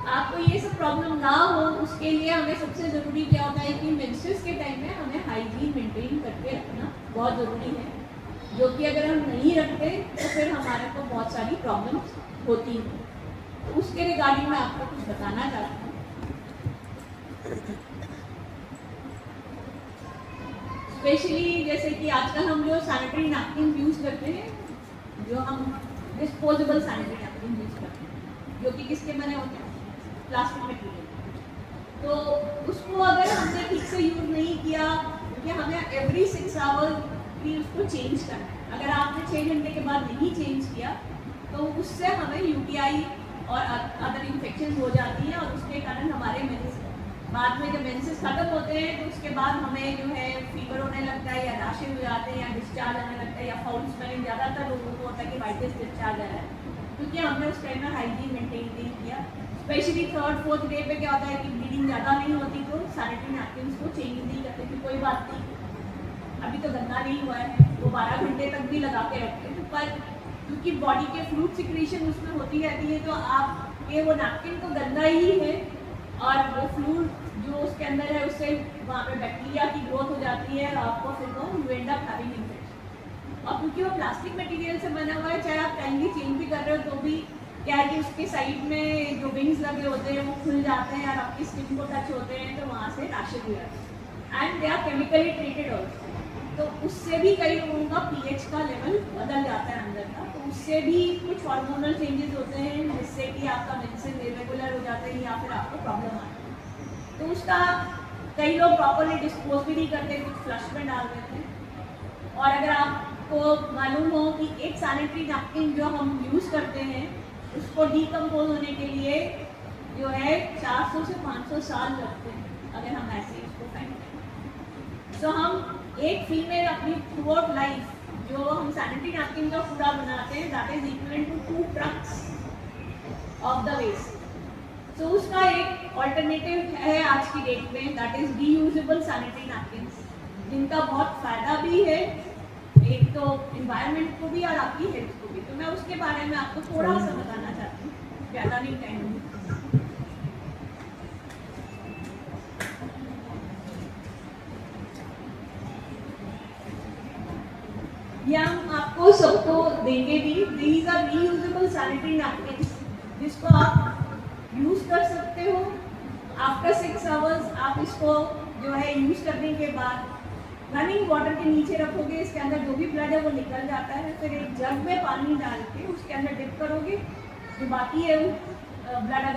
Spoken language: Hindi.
आपको ये सब प्रॉब्लम ना हो उसके लिए हमें सबसे ज़रूरी क्या होता है कि मेंस्ट्रुअस के टाइम में हमें हाइजीन मेंटेन करके रखना बहुत ज़रूरी है, जो कि अगर हम नहीं रखते तो फिर हमारे को बहुत सारी प्रॉब्लम्स होती हैं। तो उसके रिगार्डिंग मैं आपको कुछ बताना चाहती हूँ। स्पेशली जैसे कि आजकल हम जो सैनिटरी नैपकिन यूज़ करते हैं, जो हम डिस्पोजेबल सैनिटरी नैपकिन यूज़ करते हैं, जो कि किसके बने होते हैं, प्लास्टिक मटेरियल। तो उसको अगर हमने ठीक से यूज़ नहीं किया, क्योंकि हमें एवरी 6 आवर भी उसको चेंज करना है। अगर आपने 6 घंटे के बाद नहीं चेंज किया तो उससे हमें यूटीआई और अदर इन्फेक्शन हो जाती हैं, और उसके कारण हमारे बाद में जब मेंसेस खत्म होते हैं तो उसके बाद हमें जो है फीवर होने लगता है, या रैशेज हो जाते हैं, या डिस्चार्ज आने लगता है, या फाउल स्मेलिंग ज़्यादातर लोगों को होता है कि वाइटिस डिस्चार्ज आ रहा है, क्योंकि हमने उस टाइम में हाइजीन मेंटेन नहीं किया। स्पेशली 3rd-4th डे पे क्या होता है कि ब्लीडिंग ज़्यादा नहीं होती तो सैनिटरी नैपकिन को चेंज नहीं करते कि कोई बात नहीं, अभी तो गंदा नहीं हुआ है, वो 12 घंटे तक भी लगा के रखते हैं। पर क्योंकि बॉडी के फ्लूइड सिक्रीशन उसमें होती रहती है, तो आप ये वो नैपकिन तो गंदा ही है, और वो फ्लूइड जो उसके अंदर है उससे वहाँ पे बैक्टीरिया की ग्रोथ हो जाती है, और आपको फिर वो you and up having infection. और क्योंकि वो प्लास्टिक मटेरियल से बना हुआ है, चाहे आप टाइमली चेंज भी कर रहे हो तो भी क्या है कि उसके साइड में जो विंग्स लगे होते हैं वो खुल जाते हैं और आपकी स्किन को टच होते हैं, तो वहाँ से रैशेज हो जाते हैं, and they are chemically treated also. तो उससे भी कई लोगों का पीएच का लेवल बदल जाता है अंदर का, तो उससे भी कुछ हार्मोनल चेंजेस होते हैं जिससे कि आपका मेंसेस इरेगुलर हो जाते हैं, या फिर आपको प्रॉब्लम आती है। तो उसका कई लोग प्रॉपरली डिस्पोज भी नहीं करते, कुछ फ्लश में डाल देते हैं। और अगर आपको मालूम हो कि एक सैनिटरी नैपकिन जो हम यूज़ करते हैं उसको डिकम्पोज होने के लिए जो है 400 से 500 साल लगते हैं, अगर हम ऐसे इसको फेंकते। तो हम एक फीमेल अपनी थ्रू आउट लाइफ जो हम सैनिटरी नैपकिन का पूरा बनाते हैं, that is equivalent to 2 trucks of the waste. तो उसका एक ऑल्टरनेटिव है आज की डेट में, that is reusable sanitary napkin, जिनका बहुत फ़ायदा भी है, एक तो इन्वायरमेंट को भी और आपकी हेल्थ को भी। तो मैं उसके बारे में आपको थोड़ा सा बताना चाहती हूँ, ज़्यादा नहीं टाइम। ये हम आपको सबको देंगे भी। These are reusable sanitary napkin, जिसको आप यूज़ कर सकते हो। आफ्टर 6 आवर्स आप इसको जो है यूज़ करने के बाद रनिंग वाटर के नीचे रखोगे, इसके अंदर जो भी ब्लड है वो निकल जाता है। फिर एक जग में पानी डाल के उसके अंदर डिप करोगे, जो बाकी है वो ब्लड